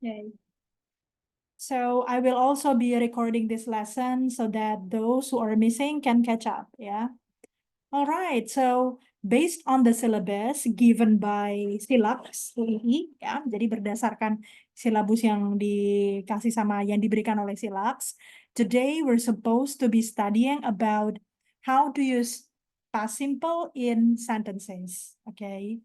Okay. So I will also be recording this lesson so that those who are missing can catch up, yeah. All right, so based on the syllabus given by Silabus UI, ya, jadi berdasarkan silabus yang dikasih sama yang diberikan oleh Silabus, today we're supposed to be studying about how to use past simple in sentences, okay?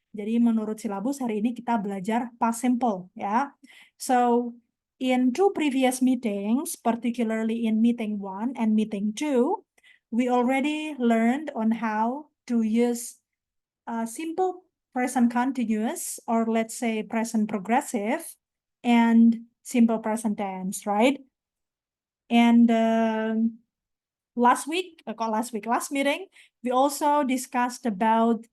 Jadi menurut silabus hari ini kita belajar past simple, ya. So in two previous meetings, particularly in meeting 1 and meeting 2, we already learned on how to use simple present continuous, or let's say present progressive, and simple present tense, right? And last meeting, we also discussed about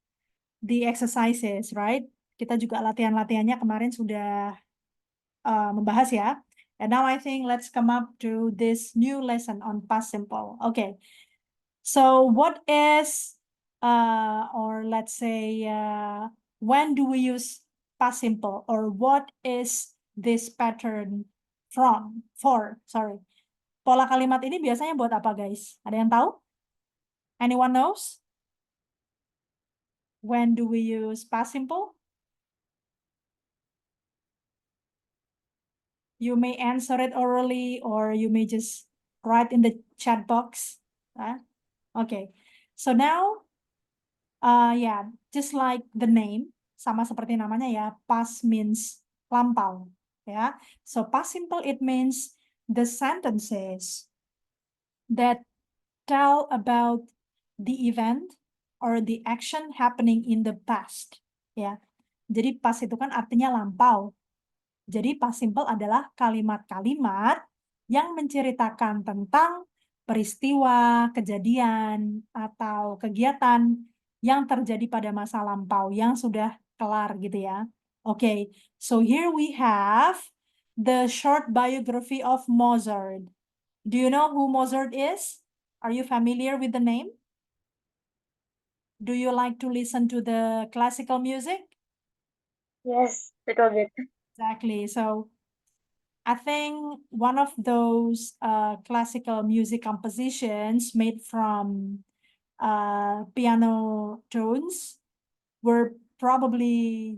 the exercises, right? Kita juga latihan-latihannya kemarin sudah membahas ya. And now I think let's come up to this new lesson on past simple. Okay. So what is, or let's say, when do we use past simple, or what is this pattern sorry. Pola kalimat ini biasanya buat apa, guys? Ada yang tahu? Anyone knows? When do we use past simple? You may answer it orally, or you may just write in the chat box. Okay, so now, yeah, just like the name, sama seperti namanya ya, past means lampau, ya. So past simple, it means the sentences that tell about the event or the action happening in the past, ya. Jadi past itu kan artinya lampau. Jadi past simple adalah kalimat-kalimat yang menceritakan tentang peristiwa, kejadian, atau kegiatan yang terjadi pada masa lampau yang sudah kelar gitu ya. Okay, so here we have the short biography of Mozart. Do you know who Mozart is? Are you familiar with the name? Do you like to listen to the classical music? Yes, little bit. Exactly. So I think one of those classical music compositions made from piano tones were probably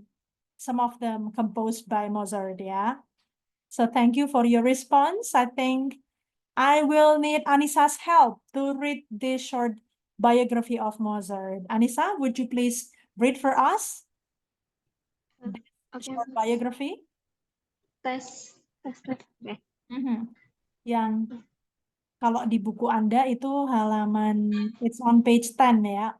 some of them composed by Mozart, yeah? So thank you for your response. I think I will need Anisa's help to read this short biography of Mozart. Anissa, would you please read for us Okay, short biography? tes. Okay. Yang kalau di buku Anda itu halaman, it's on page 10 ya.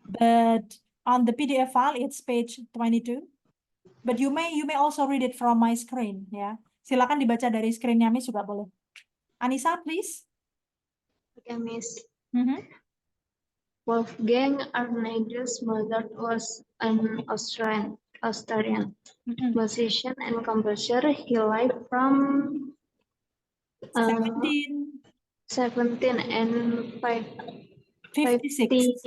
But on the PDF file, it's page 22. But you may also read it from my screen ya. Silakan dibaca dari screen-nya Miss juga boleh. Anissa, please. Okay, Miss. Mhm. Wolfgang Amadeus Mozart was an Austrian musician and composer. He lived from 17. 17 and 56.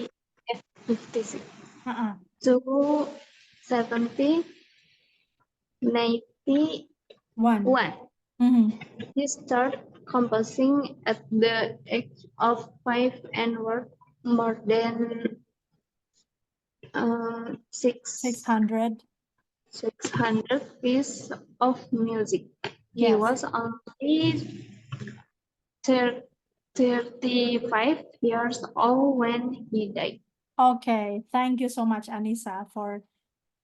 56 Uh-uh. to 70, 91. He started composing at the age of 5 and worked more than 600 pieces of music. He Yes. was only 35 years old when he died. Okay, thank you so much, Anissa, for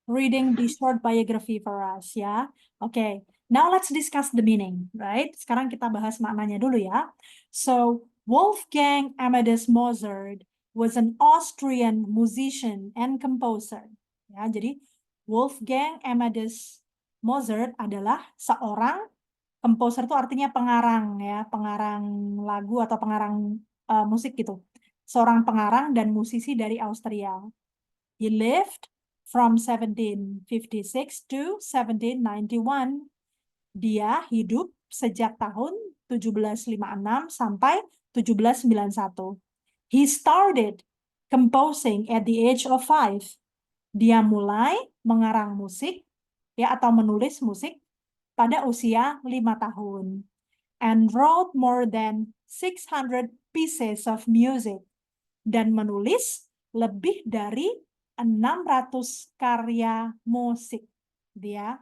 reading the short biography for us, ya. Okay, now let's discuss the meaning, right? Sekarang kita bahas maknanya dulu ya. So, Wolfgang Amadeus Mozart was an Austrian musician and composer. Ya, jadi Wolfgang Amadeus Mozart adalah seorang composer itu artinya pengarang ya, pengarang lagu atau pengarang musik gitu. Seorang pengarang dan musisi dari Austria. He lived from 1756 to 1791. Dia hidup sejak tahun 1756 sampai 1791. He started composing at the age of 5. Dia mulai mengarang musik ya atau menulis musik pada usia 5 tahun. And wrote more than 600 pieces of music. Dan menulis lebih dari 600 karya musik. Dia.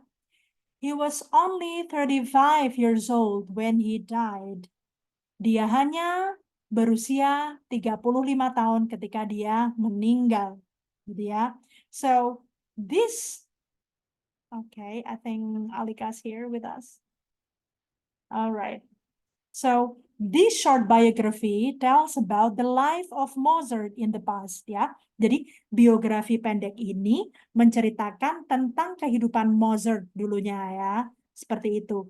He was only 35 years old when he died. Dia hanya berusia 35 tahun ketika dia meninggal. Gitu ya. So, this, okay, I think Alika's here with us. All right. So, this short biography tells about the life of Mozart in the past, ya. Jadi, biografi pendek ini menceritakan tentang kehidupan Mozart dulunya, ya. Seperti itu.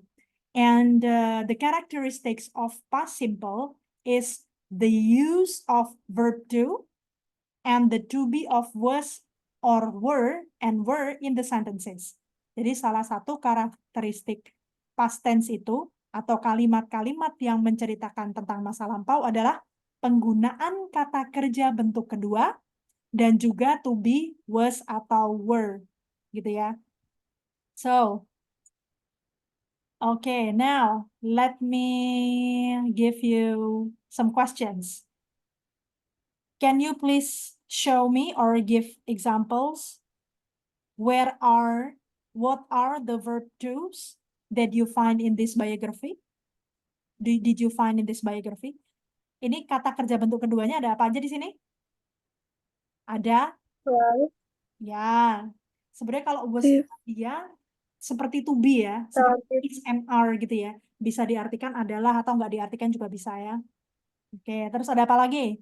And the characteristics of past simple is the use of verb to and the to be of was or were and were in the sentences. Jadi salah satu karakteristik past tense itu atau kalimat-kalimat yang menceritakan tentang masa lampau adalah penggunaan kata kerja bentuk kedua dan juga to be, was atau were gitu ya. So, okay, now let me give you some questions. Can you please show me or give examples? What are the verb twos that you find in this biography? Did you find in this biography? Ini kata kerja bentuk keduanya ada apa aja di sini? Ada? Right. Ya. Sebenarnya kalau was If. dia seperti to be ya, seperti is and are gitu ya. Bisa diartikan adalah atau nggak diartikan juga bisa ya. Oke, terus ada apa lagi?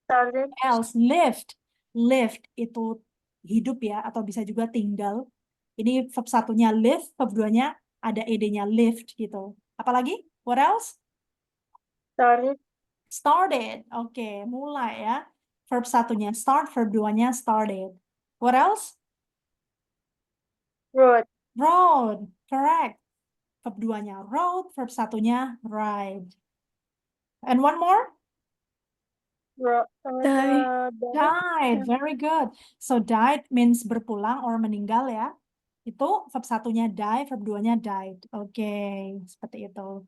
Started. Else, lived. Lived itu hidup ya, atau bisa juga tinggal. Ini verb satunya live, verb duanya ada ed-nya lived gitu. Apalagi? What else? Started. Started. Oke, mulai ya. Verb satunya start, verb duanya started. What else? Wrote. Wrote. Correct. Verb duanya wrote, verb satunya ride. And one more? Die. Died. Very good. So died means berpulang or meninggal ya. Itu verb satunya die, verb duanya died. Oke, seperti itu.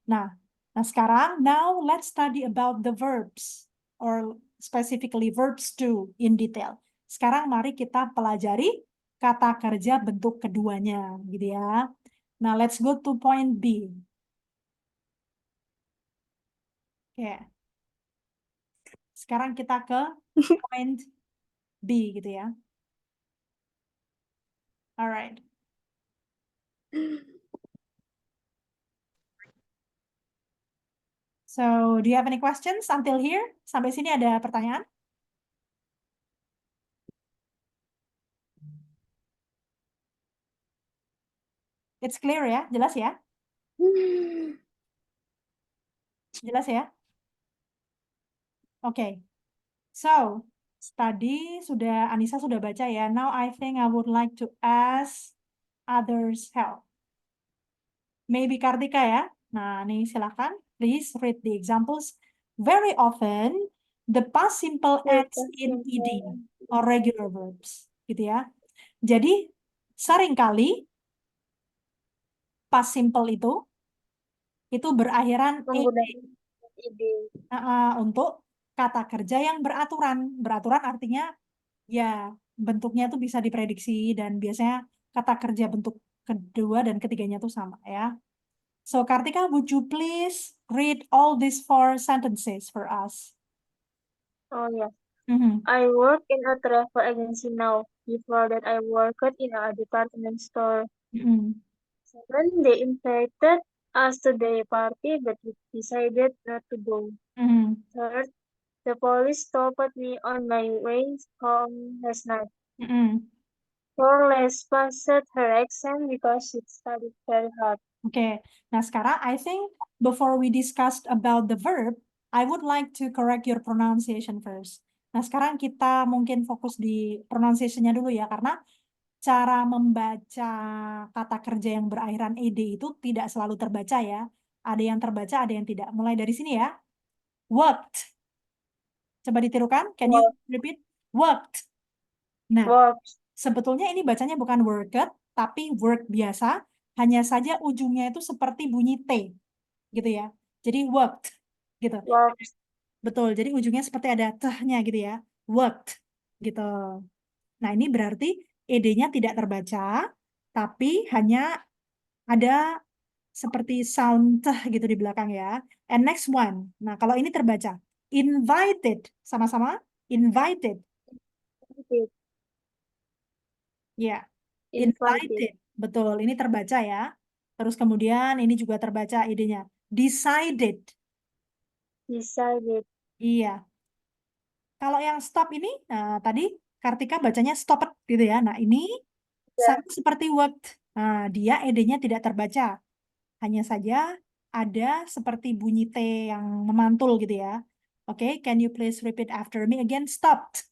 Nah, sekarang now let's study about the verbs or specifically verbs too in detail. Sekarang mari kita pelajari kata kerja bentuk keduanya, gitu ya. Nah, let's go to point B. Oke. Sekarang kita ke point B gitu ya. Alright. So, do you have any questions until here? Sampai sini ada pertanyaan? It's clear ya? Jelas ya? Jelas ya? Oke. Okay. So, tadi Anissa sudah baca ya. Now I think I would like to ask others help. Maybe Kartika ya. Nah, nih silakan. Please read the examples. Very often, the past simple ends in ed or regular verbs, gitu ya. Jadi, seringkali past simple itu berakhiran Menggunakan ide. untuk kata kerja yang beraturan. Beraturan artinya ya bentuknya tuh bisa diprediksi dan biasanya kata kerja bentuk kedua dan ketiganya tuh sama ya. So Kartika, would you please read all these 4 sentences for us? Oh yeah. Mhm. I work in a travel agency now. Before that, I worked in a department store. Mhm. Second, they invited us to their party, but we decided not to go. Mhm. Third, the police stopped me on my way home last night. Mhm. Four, Les passed her exam because she studied very hard. Oke, nah sekarang I think before we discussed about the verb, I would like to correct your pronunciation first. Nah sekarang kita mungkin fokus di pronunciation-nya dulu ya, karena cara membaca kata kerja yang berakhiran ed itu tidak selalu terbaca ya. Ada yang terbaca, ada yang tidak. Mulai dari sini ya. Worked. Coba ditirukan. Can you repeat? Worked. Nah, Worked. sebetulnya ini bacanya bukan worked, tapi work biasa. hanya saja ujungnya itu seperti bunyi T, gitu ya. Jadi worked, gitu. works, Betul, jadi ujungnya seperti ada tehnya gitu ya. Worked, gitu. Nah, ini berarti ed-nya tidak terbaca, tapi hanya ada seperti sound teh gitu di belakang ya. And next one. Nah, kalau ini terbaca. Invited. Sama-sama. Invited. invited, Ya. invited, Invited. Betul, ini terbaca ya. Terus kemudian ini juga terbaca ide-nya. Decided. decided, Iya. Kalau yang stop ini, nah, tadi Kartika bacanya stopped gitu ya. Nah, ini yeah, sama seperti worked. Nah, dia ed-nya tidak terbaca. Hanya saja ada seperti bunyi T yang memantul gitu ya. Oke, can you please repeat after me again? Stopped.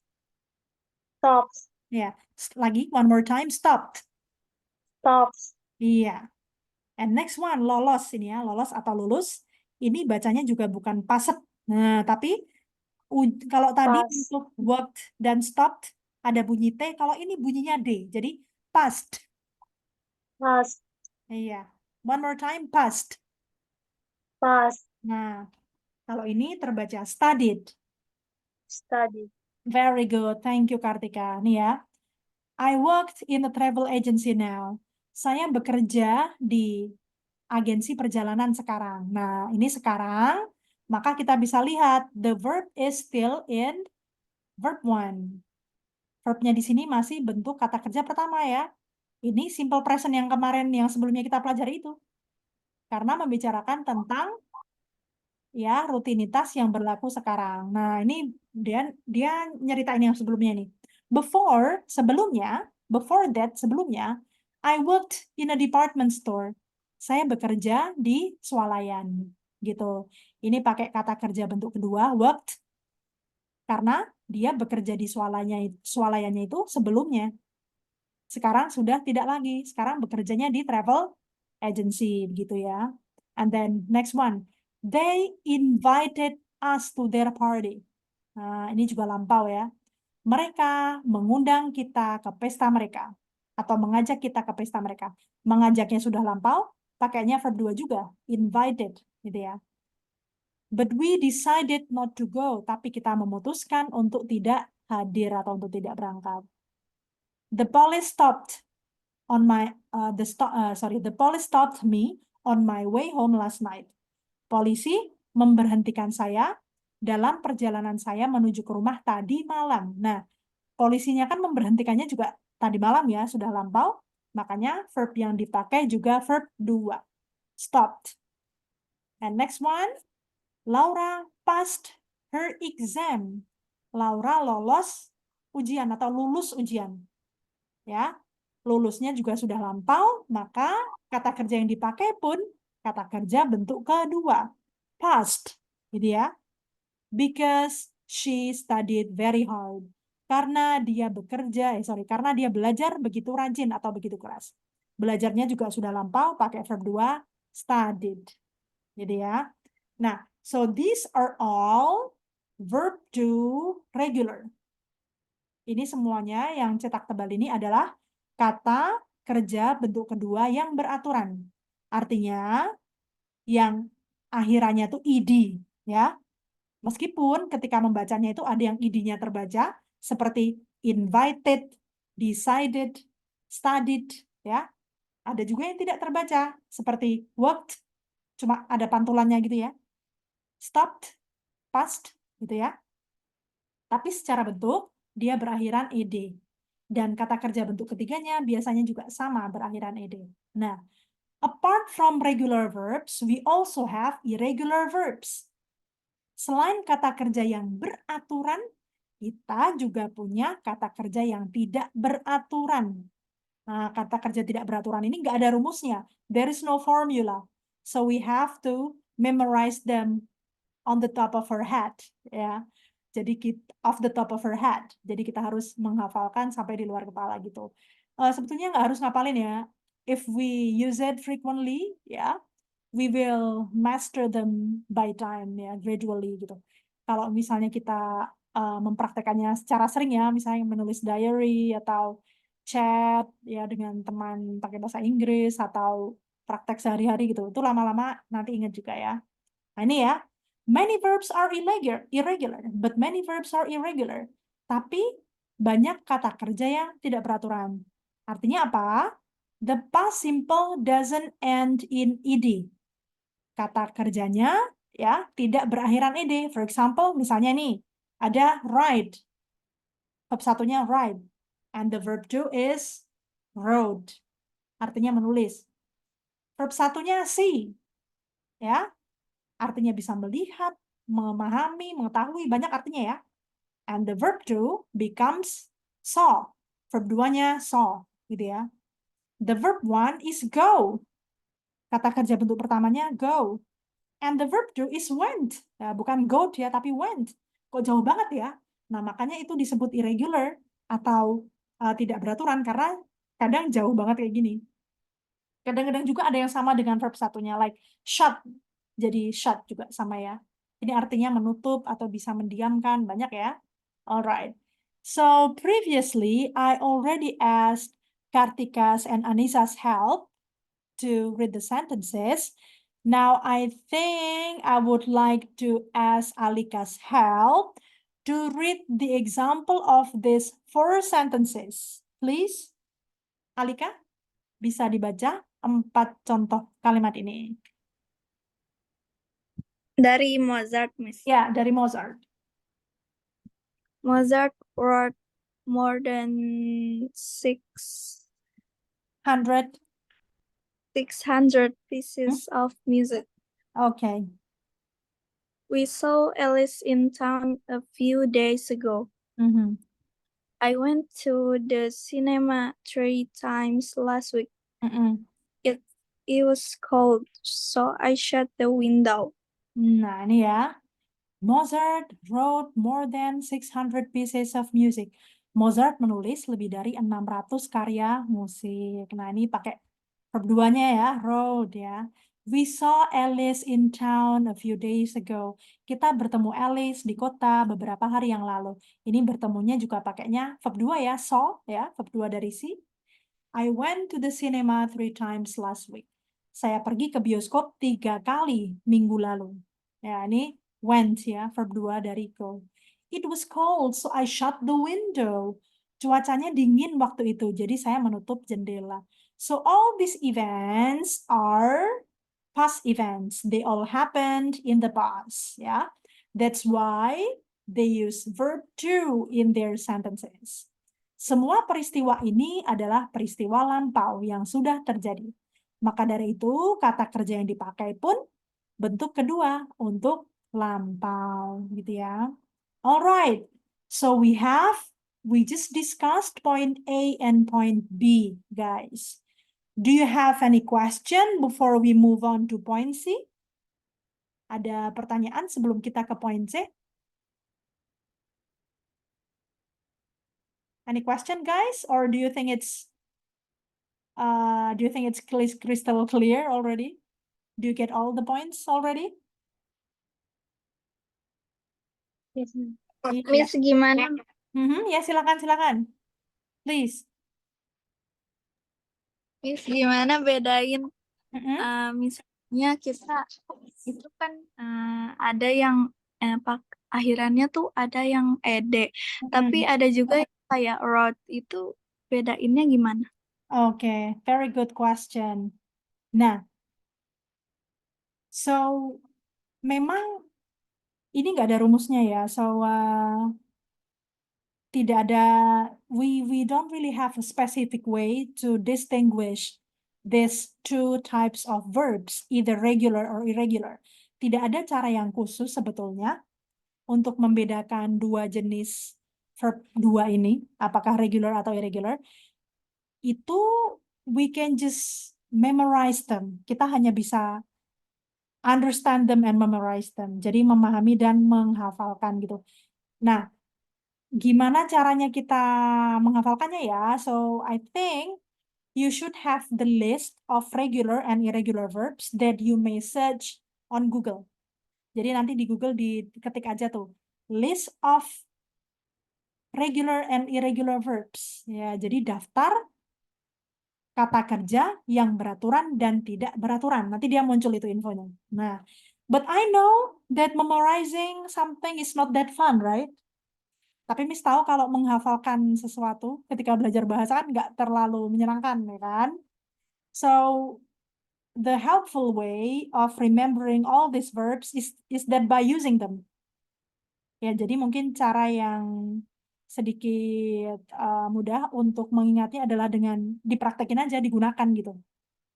stops, Ya, lagi one more time. Stopped. stops, Iya. And next one, lolos ini ya, lolos atau lulus. Ini bacanya juga bukan passed. Nah, tapi kalau tadi pass, untuk worked dan stopped ada bunyi T, kalau ini bunyinya D. Jadi passed. pass, Iya. One more time, passed. pass, Nah, kalau ini terbaca studied. study, Very good. Thank you, Kartika. Nih ya. I worked in a travel agency now. Saya bekerja di agensi perjalanan sekarang. Nah, ini sekarang, maka kita bisa lihat the verb is still in verb one. Verbnya di sini masih bentuk kata kerja pertama ya. Ini simple present yang kemarin yang sebelumnya kita pelajari itu. Karena membicarakan tentang ya rutinitas yang berlaku sekarang. Nah, ini dia nyeritain yang sebelumnya nih. Before that sebelumnya, I worked in a department store. Saya bekerja di swalayan gitu. Ini pakai kata kerja bentuk kedua, worked, karena dia bekerja di swalayannya itu sebelumnya. Sekarang sudah tidak lagi. Sekarang bekerjanya di travel agency gitu ya. And then next one. They invited us to their party. Nah, ini juga lampau ya. Mereka mengundang kita ke pesta mereka atau mengajak kita ke pesta mereka. Mengajaknya sudah lampau, pakainya verb 2 juga, invited gitu ya. But we decided not to go, tapi kita memutuskan untuk tidak hadir atau untuk tidak berangkat. The police stopped on my the police stopped me on my way home last night. Polisi memberhentikan saya dalam perjalanan saya menuju ke rumah tadi malam. Nah, polisinya kan memberhentikannya juga tadi malam ya, sudah lampau. Makanya verb yang dipakai juga verb 2. Stopped. And next one, Laura passed her exam. Laura lolos ujian atau lulus ujian. Ya, lulusnya juga sudah lampau, maka kata kerja yang dipakai pun kata kerja bentuk kedua, past, gitu ya. Because she studied very hard. Karena dia belajar begitu rajin atau begitu keras. Belajarnya juga sudah lampau, pakai verb 2, studied. Jadi ya. Nah, so these are all verb to regular. Ini semuanya yang cetak tebal ini adalah kata kerja bentuk kedua yang beraturan. Artinya yang akhirannya itu id, ya. Meskipun ketika membacanya itu ada yang id-nya terbaca seperti invited, decided, studied, ya. Ada juga yang tidak terbaca seperti worked, cuma ada pantulannya gitu ya. Stopped, passed, gitu ya. Tapi secara bentuk, dia berakhiran ed. Dan kata kerja bentuk ketiganya biasanya juga sama berakhiran ed. Nah, apart from regular verbs, we also have irregular verbs. Selain kata kerja yang beraturan, kita juga punya kata kerja yang tidak beraturan. Nah, kata kerja tidak beraturan ini nggak ada rumusnya. There is no formula. So we have to memorize them on the top of our head, ya. Jadi off the top of her head. Jadi kita harus menghafalkan sampai di luar kepala gitu. Sebetulnya nggak harus ngapalin ya. If we use it frequently, ya, we will master them by time ya, gradually gitu. Kalau misalnya kita mempraktekannya secara sering ya, misalnya menulis diary atau chat ya dengan teman pakai bahasa Inggris atau praktek sehari-hari gitu. Itu lama-lama nanti ingat juga ya. Nah, ini ya. Many verbs are irregular, but many verbs are irregular. Tapi banyak kata kerja yang tidak beraturan. Artinya apa? The past simple doesn't end in ed. Kata kerjanya ya tidak berakhiran ed. For example, misalnya nih, ada ride. Verb satunya ride. And the verb two is road. Artinya menulis. Verb satunya see. Ya, artinya bisa melihat, memahami, mengetahui, banyak artinya ya. And the verb to becomes saw. Verb 2-nya saw, gitu ya. The verb 1 is go. Kata kerja bentuk pertamanya go. And the verb to is went. Ya, bukan go ya, tapi went. Kok jauh banget ya? Nah, makanya itu disebut irregular atau tidak beraturan karena kadang jauh banget kayak gini. Kadang-kadang juga ada yang sama dengan verb satunya, like shut. Jadi shut juga sama ya. Ini artinya menutup atau bisa mendiamkan, banyak ya. Alright. So previously, I already asked Kartika's and Anisa's help to read the sentences. Now I think I would like to ask Alika's help to read the example of these 4 sentences. Please, Alika, bisa dibaca 4 contoh kalimat ini. Dari Mozart, Miss. Ya, dari Mozart. Mozart wrote more than 100. 600 pieces of music. Okay. We saw Alice in town a few days ago. Mhm. I went to the cinema 3 times last week. Mm-mm. It was cold, so I shut the window. Nah, ini ya. Mozart wrote more than 600 pieces of music. Mozart menulis lebih dari 600 karya musik. Nah, ini pakai verb 2-nya ya, wrote ya. We saw Alice in town a few days ago. Kita bertemu Alice di kota beberapa hari yang lalu. Ini bertemunya juga pakainya verb 2 ya, saw ya, verb 2 dari see. I went to the cinema 3 times last week. Saya pergi ke bioskop 3 kali minggu lalu. Ya, ini went ya, verb 2 dari go. It was cold, so I shut the window. Cuacanya dingin waktu itu, jadi saya menutup jendela. So all these events are past events. They all happened in the past, ya. That's why they use verb to in their sentences. Semua peristiwa ini adalah peristiwa lampau yang sudah terjadi. Maka dari itu, kata kerja yang dipakai pun bentuk kedua untuk lampau, gitu ya. Alright, so we just discussed point A and point B, guys. Do you have any question before we move on to point C? Ada pertanyaan sebelum kita ke point C? Any question, guys? Or do you think it's crystal clear already? Do you get all the points already? Yes, ma'am. Miss, gimana? Ya, silakan. Please. Miss, gimana bedain Mhm. misalnya kita itu kan ada yang akhirannya tuh ada yang ed, tapi ada juga yang kayak road, itu bedainnya gimana? Okay, very good question. Nah, so memang ini nggak ada rumusnya ya. So tidak ada, we don't really have a specific way to distinguish these 2 types of verbs, either regular or irregular. Tidak ada cara yang khusus sebetulnya untuk membedakan 2 jenis verb 2 ini, apakah regular atau irregular. Itu we can just memorize them. Kita hanya bisa understand them and memorize them. Jadi memahami dan menghafalkan gitu. Nah, gimana caranya kita menghafalkannya ya? So, I think you should have the list of regular and irregular verbs that you may search on Google. Jadi nanti di Google diketik aja tuh, list of regular and irregular verbs. Ya, jadi daftar kata kerja yang beraturan dan tidak beraturan. Nanti dia muncul itu infonya. Nah, but I know that memorizing something is not that fun, right? Tapi Miss tahu kalau menghafalkan sesuatu ketika belajar bahasa kan nggak terlalu menyenangkan, ya kan? So, the helpful way of remembering all these verbs is that by using them. Ya, jadi mungkin cara yang sedikit mudah untuk mengingatnya adalah dengan dipraktekin aja, digunakan gitu.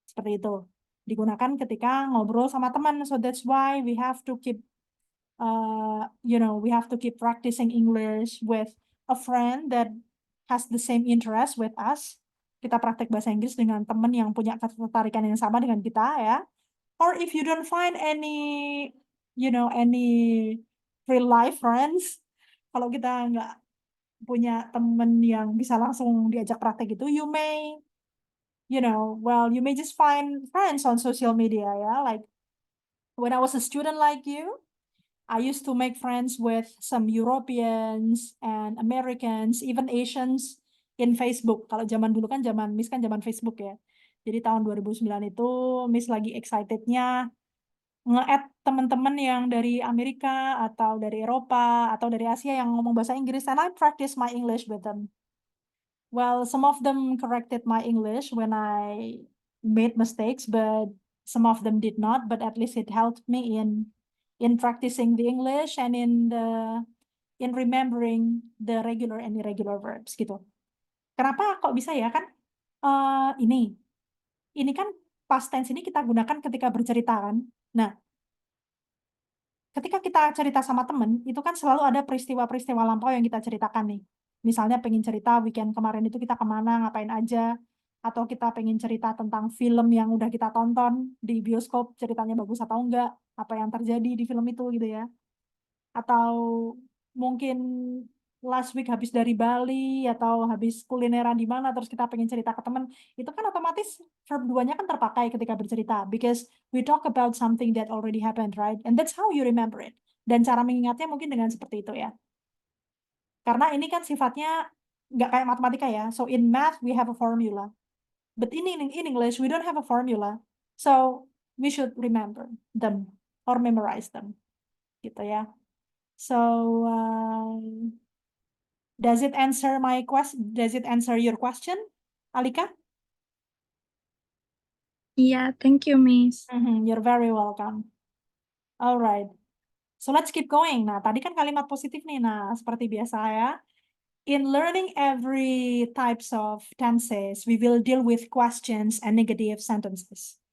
Seperti itu. Digunakan ketika ngobrol sama teman. So that's why we have to keep we have to keep practicing English with a friend that has the same interest with us. Kita praktek bahasa Inggris dengan teman yang punya ketertarikan yang sama dengan kita ya. Or if you don't find any real life friends, kalau kita nggak punya temen yang bisa langsung diajak praktek gitu, you may just find friends on social media ya. Like when I was a student like you, I used to make friends with some Europeans and Americans, even Asians in Facebook. Kalau zaman dulu kan Miss kan zaman Facebook ya. Jadi tahun 2009 itu Miss lagi excitednya nge-add teman-teman yang dari Amerika atau dari Eropa atau dari Asia yang ngomong bahasa Inggris, and I practice my English with them. Well, some of them corrected my English when I made mistakes, but some of them did not. But at least it helped me in practicing the English and in remembering the regular and irregular verbs gitu. Kenapa kok bisa ya kan? Ini kan past tense ini kita gunakan ketika bercerita kan. Nah, ketika kita cerita sama temen, itu kan selalu ada peristiwa-peristiwa lampau yang kita ceritakan nih. Misalnya pengen cerita weekend kemarin itu kita kemana, ngapain aja, atau kita pengen cerita tentang film yang udah kita tonton di bioskop, ceritanya bagus atau enggak, apa yang terjadi di film itu gitu ya. Atau mungkin last week habis dari Bali, atau habis kulineran di mana, terus kita pengen cerita ke temen, itu kan otomatis verb 2-nya kan terpakai ketika bercerita, because we talk about something that already happened, right? And that's how you remember it. Dan cara mengingatnya mungkin dengan seperti itu ya. Karena ini kan sifatnya nggak kayak matematika ya. So in math we have a formula. But in English we don't have a formula. So we should remember them or memorize them. Gitu ya. So does it answer your question, Alika? Iya, thank you, Miss. You're very welcome. Alright. So let's keep going. Nah, tadi kan kalimat positif nih. Nah, seperti biasa ya. In learning every types of tenses, we will deal with questions and negative sentences.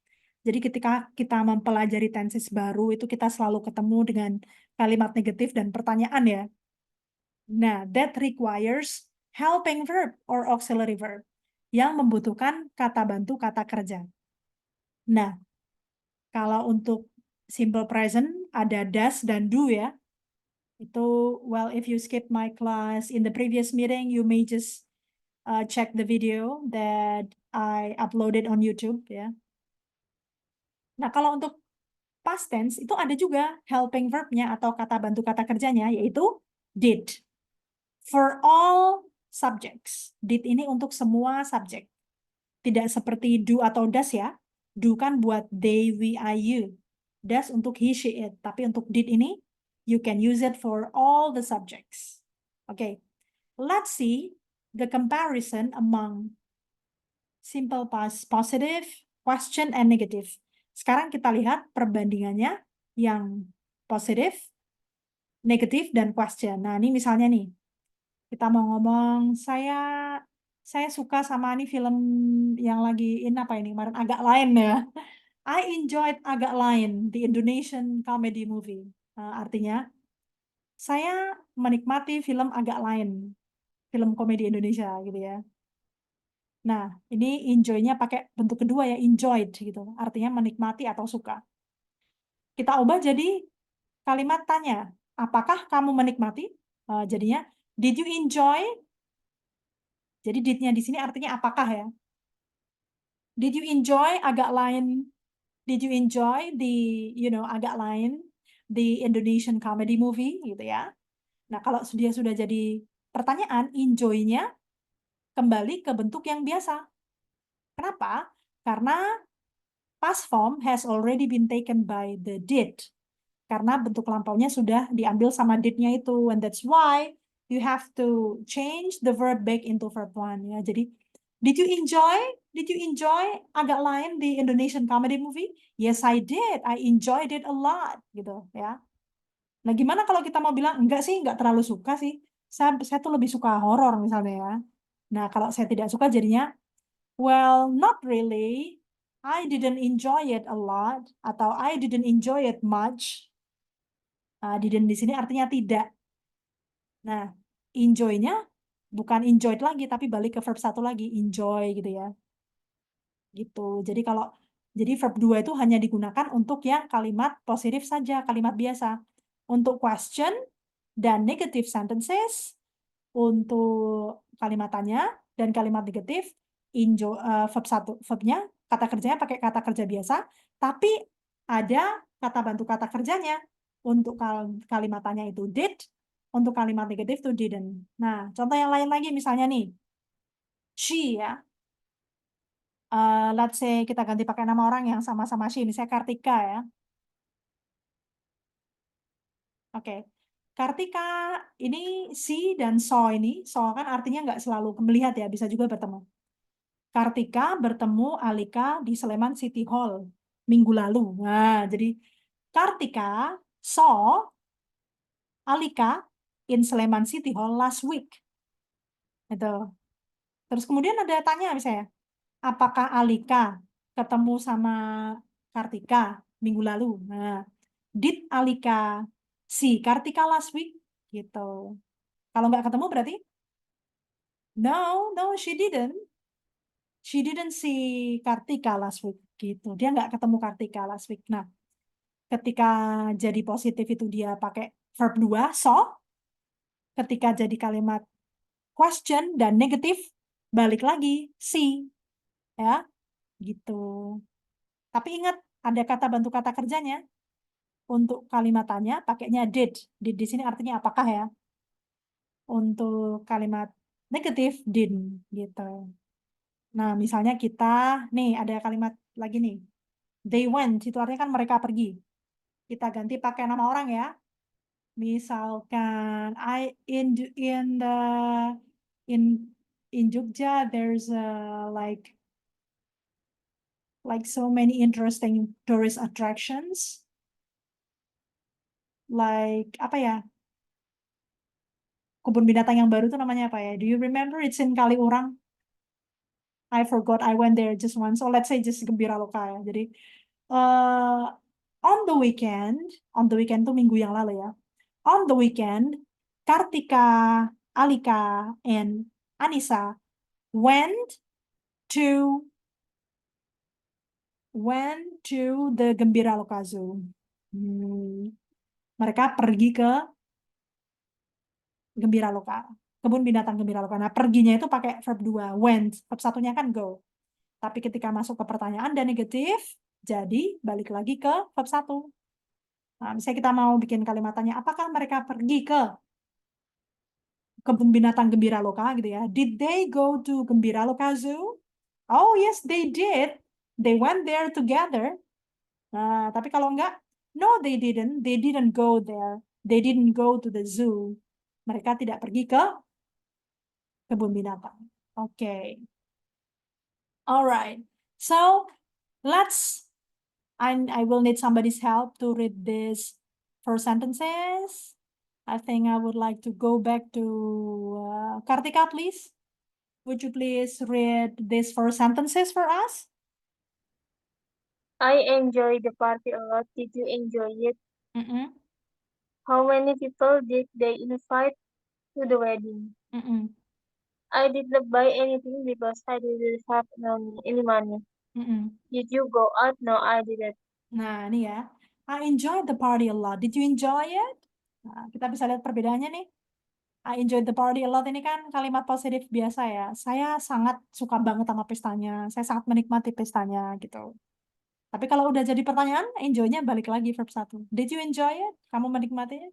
Jadi ketika kita mempelajari tenses baru, itu kita selalu ketemu dengan kalimat negatif dan pertanyaan ya. Nah, that requires helping verb or auxiliary verb yang membutuhkan kata bantu kata kerja. Nah, kalau untuk simple present ada does dan do ya. Itu, well, if you skip my class in the previous meeting, you may just check the video that I uploaded on YouTube ya. Nah, kalau untuk past tense itu ada juga helping verb-nya atau kata bantu kata kerjanya, yaitu did. For all subjects. Did ini untuk semua subjek. Tidak seperti do atau does ya. Do kan buat they, we, I, you. Does untuk he, she, it. Tapi untuk did ini, you can use it for all the subjects. Okay. Let's see the comparison among simple past positive, question, and negative. Sekarang kita lihat perbandingannya yang positif, negatif, dan question. Nah, ini misalnya nih. Kita mau ngomong, saya suka sama ini film yang lagi apa ini, kemarin Agak Lain ya. I enjoyed Agak Lain, the Indonesian comedy movie. Artinya, saya menikmati film Agak Lain, film komedi Indonesia gitu ya. Nah, ini enjoy-nya pakai bentuk kedua ya, enjoyed gitu. Artinya menikmati atau suka. Kita ubah jadi kalimat tanya, apakah kamu menikmati? Jadinya, did you enjoy? Jadi did-nya di sini artinya apakah ya? Did you enjoy Agak Lain? Did you enjoy Agak Lain, the Indonesian comedy movie gitu ya? Nah, kalau dia sudah jadi pertanyaan enjoy-nya kembali ke bentuk yang biasa. Kenapa? Karena past form has already been taken by the did. Karena bentuk lampaunya sudah diambil sama did-nya itu. And that's why you have to change the verb back into verb one. Ya. Jadi, did you enjoy agak lain di Indonesian comedy movie? Yes, I did. I enjoyed it a lot. Gitu ya. Nah, gimana kalau kita mau bilang, enggak sih, enggak terlalu suka sih. Saya tuh lebih suka horor misalnya ya. Nah, kalau saya tidak suka jadinya, well, not really. I didn't enjoy it a lot. Atau I didn't enjoy it much. Didn't di sini artinya tidak. Nah, enjoy-nya bukan enjoyed lagi, tapi balik ke verb satu lagi, enjoy gitu ya. Gitu. Jadi verb 2 itu hanya digunakan untuk yang kalimat positif saja, kalimat biasa. Untuk question dan negative sentences, untuk kalimat tanya dan kalimat negatif, verb 1, verbnya, kata kerjanya pakai kata kerja biasa, tapi ada kata bantu kata kerjanya. Untuk kalimat tanya itu did, untuk kalimat negatif itu didn't. Nah, contoh yang lain lagi misalnya nih, she ya. Let's say kita ganti pakai nama orang yang sama-sama she, misalnya Kartika ya. Oke. Kartika ini si dan so ini, so kan artinya nggak selalu melihat ya, bisa juga bertemu. Kartika bertemu Alika di Sleman City Hall minggu lalu. Nah, jadi Kartika saw Alika in Sleman City Hall last week. Gitu. Terus kemudian ada tanya misalnya, apakah Alika ketemu sama Kartika minggu lalu? Nah, did Alika see Kartika last week? Gitu. Kalau nggak ketemu berarti no, she didn't. She didn't see Kartika last week. Gitu. Dia nggak ketemu Kartika last week. Nah, ketika jadi positif itu dia pakai verb 2, so. Ketika jadi kalimat question dan negatif, balik lagi, see. Ya, gitu. Tapi ingat, ada kata bantu kata kerjanya. Untuk kalimat tanya, pakainya did. Did di sini artinya apakah ya. Untuk kalimat negatif, didn't. Gitu. Nah, misalnya kita, nih ada kalimat lagi nih. They went, itu artinya kan mereka pergi. Kita ganti pakai nama orang ya. Misalkan, in Jogja, there's like so many interesting tourist attractions. Like apa ya? Kebun binatang yang baru itu namanya apa ya? Do you remember? It's in Kaliurang. I forgot. I went there just once. So let's say just Gembira Loka ya. Jadi on the weekend tuh minggu yang lalu ya. On the weekend, Kartika, Alika, and Anissa went to the Gembira Loka Zoo. Mereka pergi ke Gembira Loka, kebun binatang Gembira Loka. Nah, perginya itu pakai verb 2, went. Verb satunya kan go. Tapi ketika masuk ke pertanyaan dan negatif, jadi balik lagi ke verb 1. Nah, misalnya kita mau bikin kalimat tanya, apakah mereka pergi ke kebun binatang Gembira Loka gitu ya? Did they go to Gembira Loka Zoo? Oh yes, they did. They went there together. Nah, tapi kalau enggak, no, they didn't. They didn't go there. They didn't go to the zoo. Mereka tidak pergi ke kebun binatang. Oke. Alright. So, I will need somebody's help to read this first sentences. I think I would like to go back to Kartika, please. Would you please read these first sentences for us? I enjoyed the party a lot. Did you enjoy it? Mm-mm. How many people did they invite to the wedding? Mm-mm. I did not buy anything because I didn't have any money. Mm-mm. Did you go out? No, I didn't. Nah, ini ya. I enjoyed the party a lot. Did you enjoy it? Nah, kita bisa lihat perbedaannya nih. I enjoyed the party a lot ini kan kalimat positif biasa ya. Saya sangat suka banget sama pestanya. Saya sangat menikmati pestanya gitu. Tapi kalau udah jadi pertanyaan, enjoy-nya balik lagi verb 1. Did you enjoy it? Kamu menikmatinya?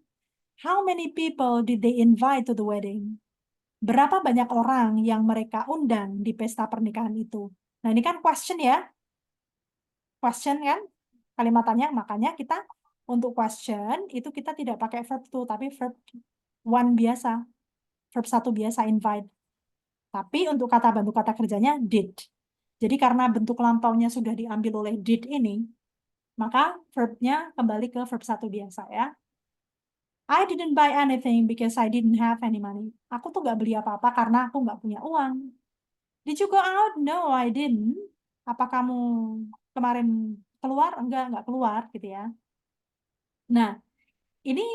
How many people did they invite to the wedding? Berapa banyak orang yang mereka undang di pesta pernikahan itu? Nah, ini kan question ya. Question kan? Kalimat tanya, makanya kita untuk question itu kita tidak pakai verb to, tapi verb one biasa. Verb satu biasa, invite. Tapi untuk kata bantu kata kerjanya did. Jadi karena bentuk lampaunya sudah diambil oleh did ini, maka verbnya kembali ke verb satu biasa ya. I didn't buy anything because I didn't have any money. Aku tuh nggak beli apa-apa karena aku nggak punya uang. Did you go out? No, I didn't. Apa kamu kemarin keluar? Nggak keluar gitu ya. Nah, ini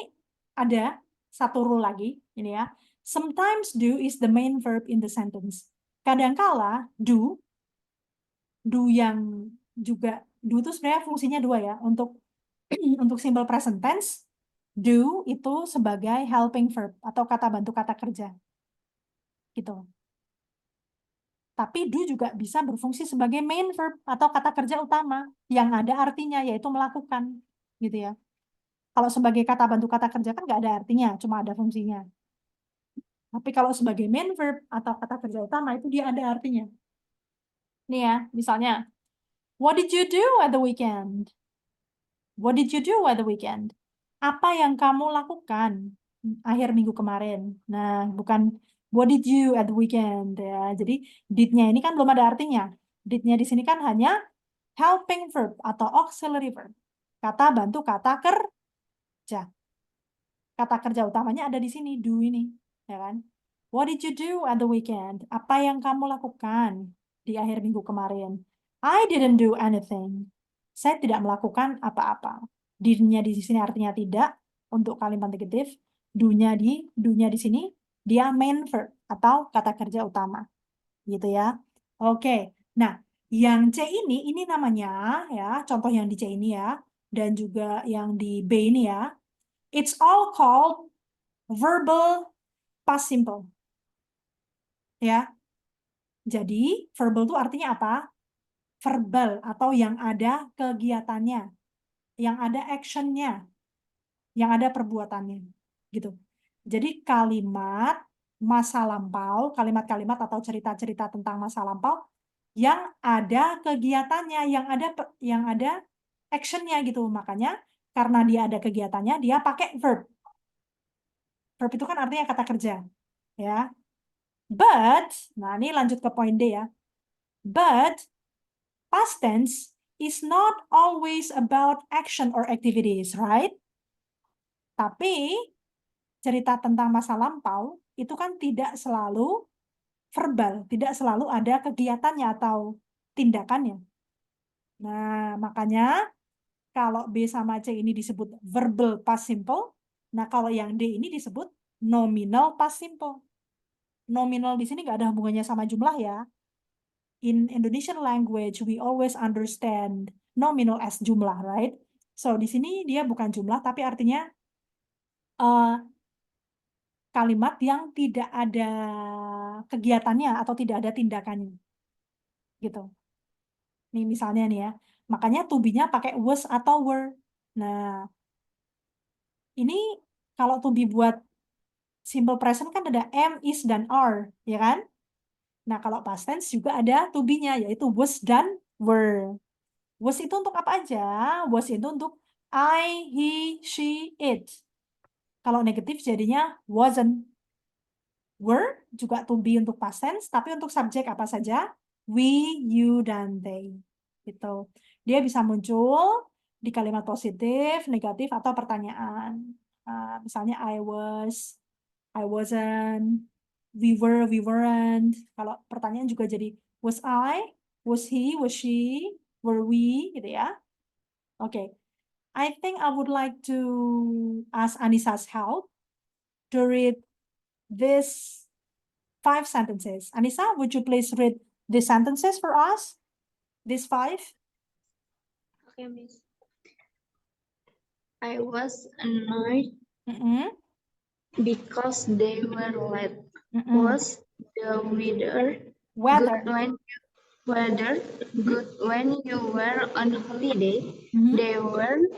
ada satu rule lagi, ini ya. Sometimes do is the main verb in the sentence. Kadangkala do yang juga, do itu sebenarnya fungsinya dua ya. Untuk simple present tense, do itu sebagai helping verb atau kata bantu kata kerja. Gitu. Tapi do juga bisa berfungsi sebagai main verb atau kata kerja utama yang ada artinya yaitu melakukan, gitu ya. Kalau sebagai kata bantu kata kerja kan nggak ada artinya, cuma ada fungsinya. Tapi kalau sebagai main verb atau kata kerja utama itu dia ada artinya. Nih ya, misalnya, what did you do at the weekend? What did you do at the weekend? Apa yang kamu lakukan akhir minggu kemarin? Nah, bukan what did you at the weekend ya. Jadi did-nya ini kan belum ada artinya. Did-nya di sini kan hanya helping verb atau auxiliary verb. Kata bantu kata kerja. Kata kerja utamanya ada di sini, do ini, ya kan? What did you do at the weekend? Apa yang kamu lakukan di akhir minggu kemarin? I didn't do anything. Saya tidak melakukan apa-apa. Did-nya di sini artinya tidak untuk kalimat negatif. Do-nya di sini dia main verb atau kata kerja utama. Gitu ya. Oke. Nah, yang C ini namanya ya, contoh yang di C ini ya, dan juga yang di B ini ya. It's all called verbal past simple. Ya. Jadi, verbal itu artinya apa? Verbal atau yang ada kegiatannya, yang ada actionnya, yang ada perbuatannya. Gitu. Jadi kalimat masa lampau, kalimat-kalimat atau cerita-cerita tentang masa lampau yang ada kegiatannya, yang ada actionnya gitu. Makanya karena dia ada kegiatannya, dia pakai verb. Verb itu kan artinya kata kerja, ya. But, nah ini lanjut ke poin D ya. But, past tense is not always about action or activities, right? Tapi, cerita tentang masa lampau itu kan tidak selalu verbal, tidak selalu ada kegiatannya atau tindakannya. Nah, makanya kalau B sama C ini disebut verbal past simple, nah kalau yang D ini disebut nominal past simple. Nominal di sini nggak ada hubungannya sama jumlah ya. In Indonesian language, we always understand nominal as jumlah, right? So, di sini dia bukan jumlah, tapi artinya kalimat yang tidak ada kegiatannya atau tidak ada tindakannya. Gitu. Nih misalnya nih ya, makanya to be-nya pakai was atau were. Nah, ini kalau to be buat simple present kan ada am, is, dan are, ya kan? Nah, kalau past tense juga ada to be-nya, yaitu was dan were. Was itu untuk apa aja? Was itu untuk I, he, she, it. Kalau negatif jadinya wasn't. Were juga to be untuk past tense, tapi untuk subjek apa saja? We, you, dan they. Gitu. Dia bisa muncul di kalimat positif, negatif, atau pertanyaan. Misalnya I was, I wasn't, we were, we weren't. Kalau pertanyaan juga jadi was I, was he, was she, were we, gitu ya. Oke. I think I would like to ask Anisa's help to read this 5 sentences. Anissa, would you please read these sentences for us? These 5? Okay, Miss. I was annoyed because they were late. Was the weather Weather. good when you were on holiday? They weren't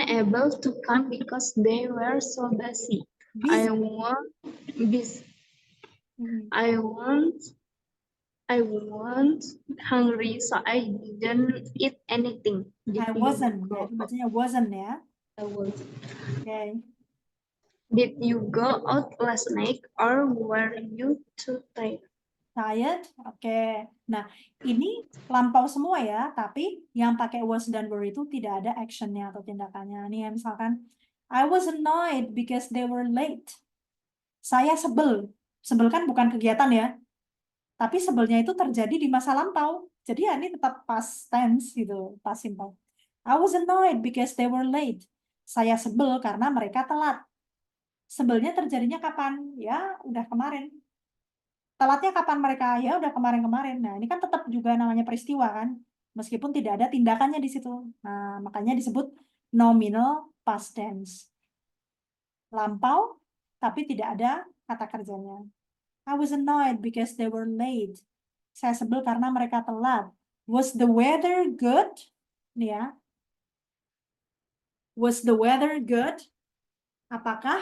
able to come because they were so busy. I won't Mm. I want hungry, so I didn't eat anything. I Did you wasn't, ya, go itu bacanya wasn't ya. I was. Oke. Did you go out last night or were you too tired? Tired, oke. Nah, ini lampau semua ya, tapi yang pakai was dan were itu tidak ada actionnya atau tindakannya. Nih ya, misalkan, I was annoyed because they were late. Saya sebel. Sebel kan bukan kegiatan ya, tapi sebelnya itu terjadi di masa lampau. Jadi ya ini tetap past tense gitu, past simple. I was annoyed because they were late. Saya sebel karena mereka telat. Sebelnya terjadinya kapan? Ya, udah kemarin. Telatnya kapan mereka? Ya udah kemarin-kemarin. Nah, ini kan tetap juga namanya peristiwa kan, meskipun tidak ada tindakannya di situ. Nah, makanya disebut nominal past tense. Lampau, tapi tidak ada kata kerjanya. I was annoyed because they were late. Saya sebel karena mereka telat. Was the weather good? Nih ya. Was the weather good? Apakah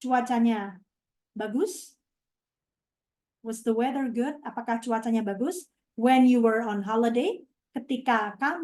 cuacanya bagus? Was the weather good? Apakah cuacanya bagus? When you were on holiday, ketika kamu